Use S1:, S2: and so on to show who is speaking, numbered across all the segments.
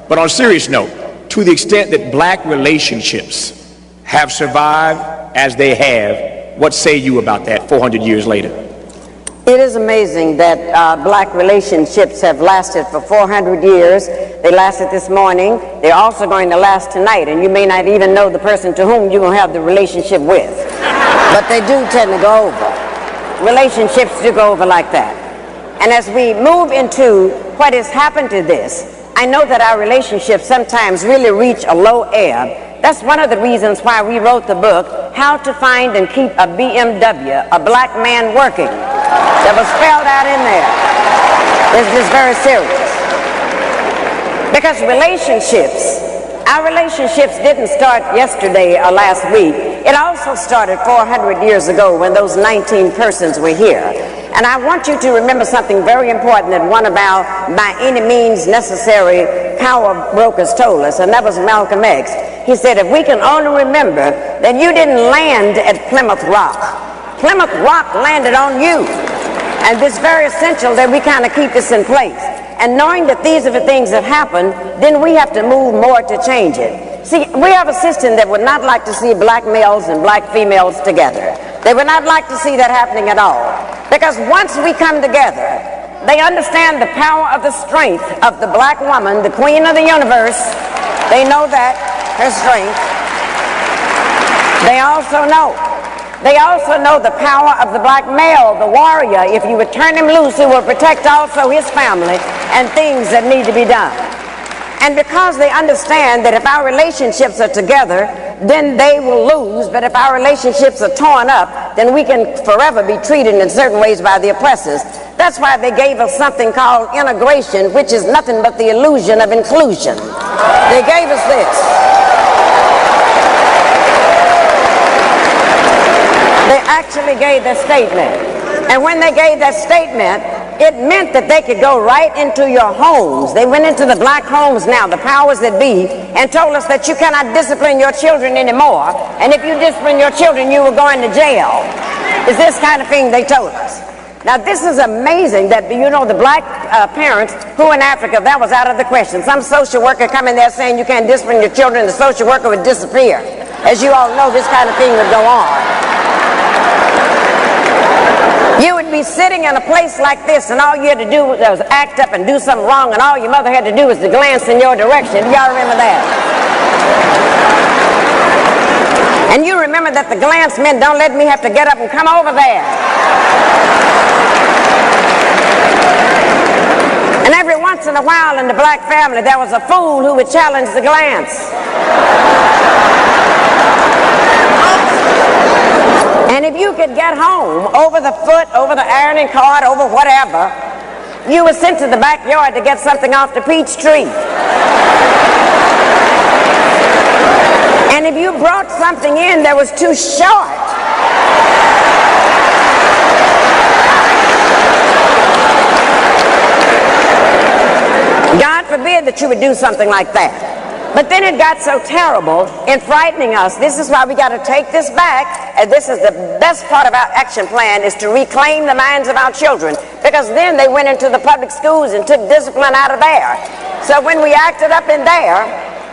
S1: But on a serious note, to the extent that black relationships have survived as they have, what say you about that 400 years later?
S2: It is amazing that black relationships have lasted for 400 years. They lasted this morning. They're also going to last tonight, and you may not even know the person to whom you're going to have the relationship with. But they do tend to go over. Relationships do go over like that. And as we move into what has happened to this, I know that our relationships sometimes really reach a low ebb. That's one of the reasons why we wrote the book, How to Find and Keep a BMW, a Black Man Working. That was spelled out in there. This is very serious. Because our relationships didn't start yesterday or last week. It also started 400 years ago when those 19 persons were here. And I want you to remember something very important that one of our by any means necessary power brokers told us, and that was Malcolm X. He said, if we can only remember that you didn't land at Plymouth Rock. Plymouth Rock landed on you. And it's very essential that we kind of keep this in place. And knowing that these are the things that happen, then we have to move more to change it. See, we have a system that would not like to see black males and black females together. They would not like to see that happening at all. Because once we come together, they understand the power of the strength of the black woman, the queen of the universe. They know that, her strength. They also know the power of the black male, the warrior. If you would turn him loose, he will protect also his family and things that need to be done. And because they understand that if our relationships are together, then they will lose. But if our relationships are torn up, then we can forever be treated in certain ways by the oppressors. That's why they gave us something called integration, which is nothing but the illusion of inclusion. They gave us this. They actually gave that statement. And when they gave that statement, it meant that they could go right into your homes. They went into the black homes now, the powers that be, and told us that you cannot discipline your children anymore. And if you discipline your children, you will go into jail. It's this kind of thing they told us. Now, this is amazing that, you know, the black parents who in Africa, that was out of the question. Some social worker come in there saying you can't discipline your children, the social worker would disappear. As you all know, this kind of thing would go on. You would be sitting in a place like this, and all you had to do was act up and do something wrong, and all your mother had to do was to glance in your direction. Y'all remember that? And you remember that the glance meant, don't let me have to get up and come over there. And every once in a while in the black family, there was a fool who would challenge the glance. And if you could get home over the foot, over the ironing cart, over whatever, you were sent to the backyard to get something off the peach tree. And if you brought something in that was too short, God forbid that you would do something like that. But then it got so terrible in frightening us. This is why we got to take this back. And this is the best part of our action plan, is to reclaim the minds of our children. Because then they went into the public schools and took discipline out of there. So when we acted up in there,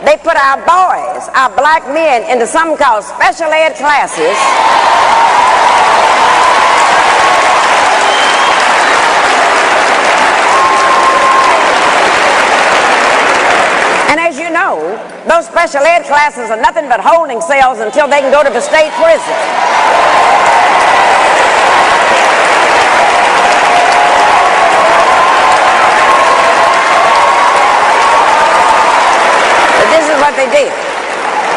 S2: they put our boys, our black men, into something called special ed classes. And as you know, those special ed classes are nothing but holding cells until they can go to the state prison. But this is what they did.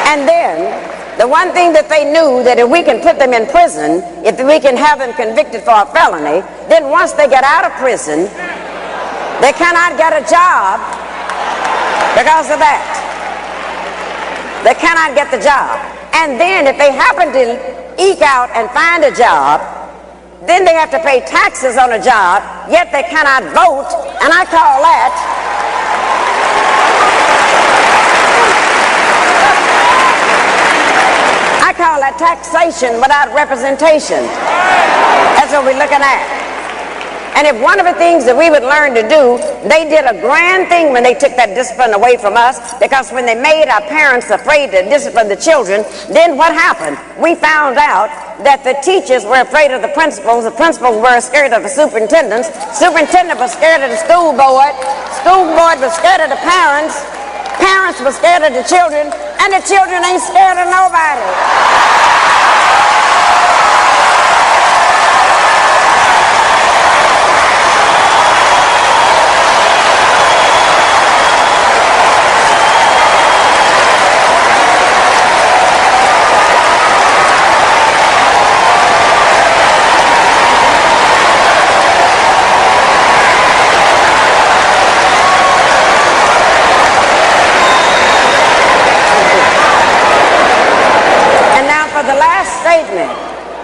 S2: And then, the one thing that they knew, that if we can put them in prison, if we can have them convicted for a felony, then once they get out of prison, they cannot get a job because of that. They cannot get the job. And then if they happen to eke out and find a job, then they have to pay taxes on a job, yet they cannot vote, and I call that taxation without representation. That's what we're looking at. And if one of the things that we would learn to do, they did a grand thing when they took that discipline away from us, because when they made our parents afraid to discipline the children, then what happened? We found out that the teachers were afraid of the principals were scared of the superintendent was scared of the school board was scared of the parents were scared of the children, and the children ain't scared of nobody.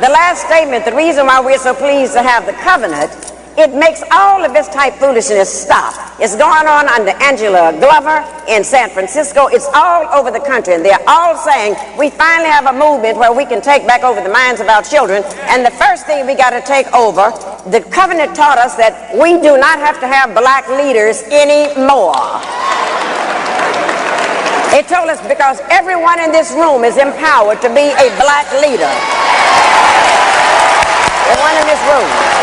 S2: The last statement, the reason why we're so pleased to have the covenant, it makes all of this type foolishness stop. It's going on under Angela Glover in San Francisco. It's all over the country, and they're all saying we finally have a movement where we can take back over the minds of our children. And the first thing we got to take over, the covenant taught us that we do not have to have black leaders anymore. It told us because everyone in this room is empowered to be a black leader. Everyone in this room.